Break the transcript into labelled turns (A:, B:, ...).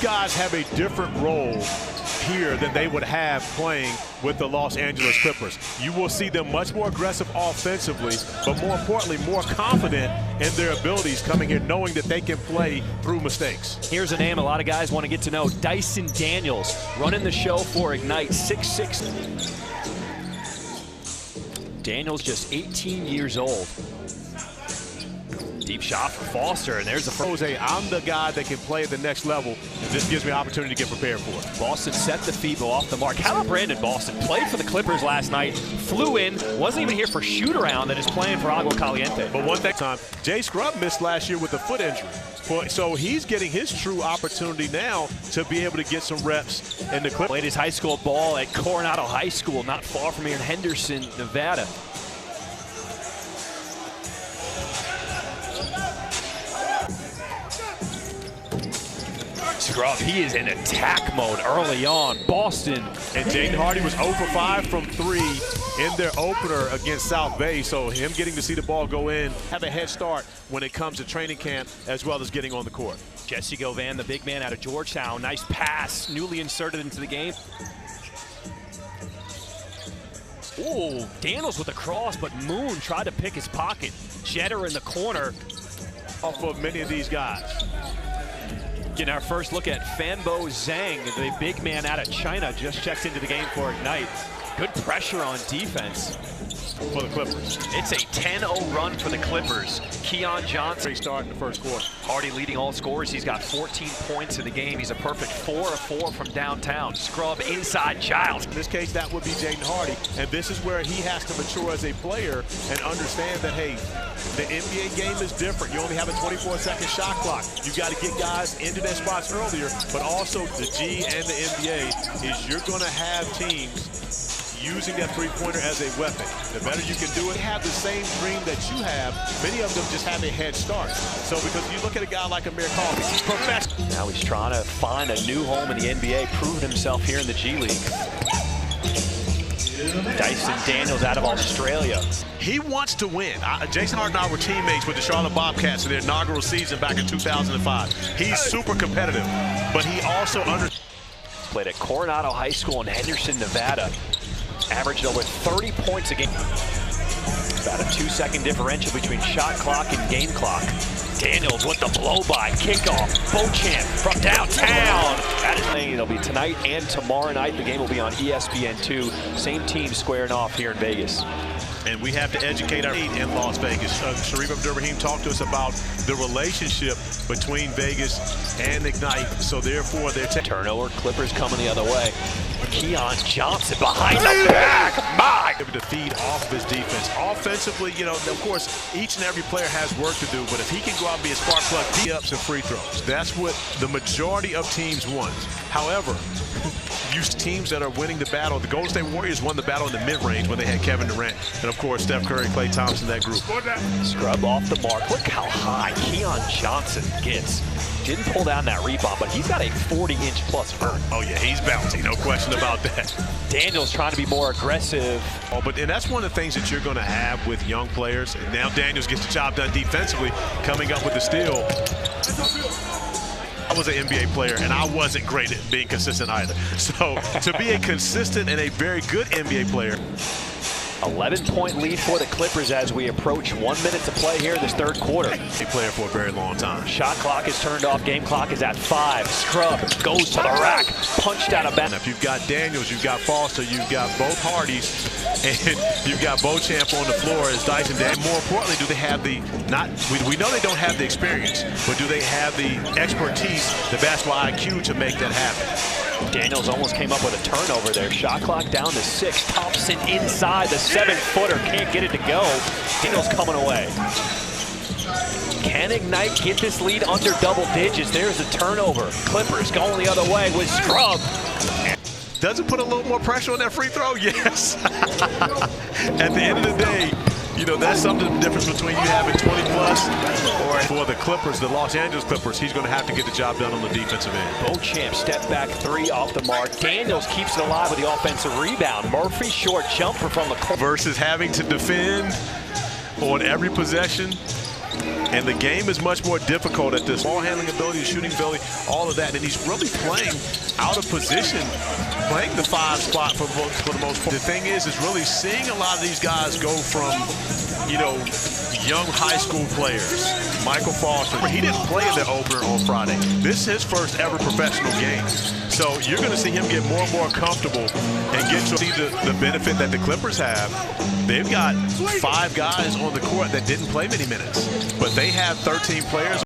A: guys have a different role here than they would have playing with the Los Angeles Clippers. You will see them much more aggressive offensively, but more importantly, more confident in their abilities coming here, knowing that they can play through mistakes.
B: Here's a name a lot of guys want to get to know. Dyson Daniels, running the show for Ignite, 6'6". Daniels just 18 years old. Deep shot for Foster, and there's the first.
A: Jose, I'm the guy that can play at the next level, and this gives me an opportunity to get prepared for it.
B: Boston set the FIBA off the mark. How about Brandon Boston? Played for the Clippers last night, flew in, wasn't even here for shoot-around, and is playing for Agua Caliente.
A: But one thing, Jay Scrubb missed last year with a foot injury. So he's getting his true opportunity now to be able to get some reps in the Clippers.
B: Played his high school ball at Coronado High School, not far from here in Henderson, Nevada. Scrub, he is in attack mode early on. Boston.
A: And Jaden Hardy was 0 for 5 from 3 in their opener against South Bay. So him getting to see the ball go in, have a head start when it comes to training camp as well as getting on the court.
B: Jesse Govan, the big man out of Georgetown. Nice pass, newly inserted into the game. Ooh, Daniels with a cross, but Moon tried to pick his pocket. Jeter in the corner.
A: Off of many of these guys.
B: Getting our first look at Fanbo Zhang, the big man out of China, just checked into the game for Ignite. Good pressure on defense.
A: For the Clippers.
B: It's a 10-0 run for the Clippers. Keon Johnson.
A: They start in the first quarter.
B: Hardy leading all scorers. He's got 14 points in the game. He's a perfect 4 of 4 from downtown. Scrub inside Giles.
A: In this case, that would be Jaden Hardy. And this is where he has to mature as a player and understand that, hey, the NBA game is different. You only have a 24-second shot clock. You got to get guys into their spots earlier, but also the G and the NBA is you're going to have teams using that three-pointer as a weapon. The better you can do it, have the same dream that you have. Many of them just have a head start. So because you look at a guy like Amir Coffey, he's professional.
B: Now he's trying to find a new home in the NBA, prove himself here in the G League. Dyson Daniels out of Australia.
A: He wants to win. Jason Hart and I were teammates with the Charlotte Bobcats in their inaugural season back in 2005. He's super competitive, but he also
B: played at Coronado High School in Henderson, Nevada. Averaged over 30 points a game. About a 2-second differential between shot clock and game clock. Daniels with the blow-by, kickoff, Beauchamp from downtown. That is playing. It'll be tonight and tomorrow night. The game will be on ESPN2. Same team squaring off here in Vegas.
A: And we have to educate our team in Las Vegas. Sharif Abdur-Rahim talked to us about the relationship between Vegas and Ignite. So therefore, they're
B: turnover. Clippers coming the other way. Keon Johnson behind the back. My!
A: To feed off of his defense. Offensively, you know, of course, each and every player has work to do, but if he can go out and be a spark plug, D-ups and free throws, that's what the majority of teams want. However, teams that are winning the battle, the Golden State Warriors won the battle in the mid-range when they had Kevin Durant, and of course, Steph Curry, Klay Thompson, that group.
B: Scrub off the mark. Look how high Keon Johnson gets. Didn't pull down that rebound, but he's got a 40-inch plus vert.
A: Oh yeah, he's bouncy, no question about that.
B: Daniels trying to be more aggressive.
A: Oh, and that's one of the things that you're going to have with young players. And now Daniels gets the job done defensively, coming up with the steal. I was an NBA player, and I wasn't great at being consistent either. So to be a consistent and a very good NBA player.
B: 11-point lead for the Clippers as we approach 1 minute to play here in this third quarter.
A: A player for a very long time.
B: Shot clock is turned off. Game clock is at 5. Scrub goes to the rack. Punched out of bounds.
A: If you've got Daniels, you've got Foster, you've got both Hardys, and you've got Beauchamp on the floor as Dyson. And more importantly, do they have the, we know they don't have the experience, but do they have the expertise, the basketball IQ to make that happen?
B: Daniels almost came up with a turnover there. Shot clock down to 6. Thompson inside the 7-footer. Can't get it to go. Daniels coming away. Can Ignite get this lead under double digits? There's a turnover. Clippers going the other way with Scrub.
A: Does it put a little more pressure on that free throw? Yes. At the end of the day, you know, that's something the difference between you having 20-plus or for the Clippers, the Los Angeles Clippers, he's going to have to get the job done on the defensive end.
B: Beauchamp step back 3 off the mark. Daniels keeps it alive with the offensive rebound. Murphy short jumper from the corner.
A: Versus having to defend on every possession And the game is much more difficult at this. Ball handling ability, shooting ability, all of that. And he's really playing out of position, playing the 5 spot for the most part. The thing is really seeing a lot of these guys go from, you know, young high school players. Michael Foster, he didn't play in the opener on Friday. This is his first ever professional game. So you're going to see him get more and more comfortable and get to see the benefit that the Clippers have. They've got 5 guys on the court that didn't play many minutes, but they have 13 players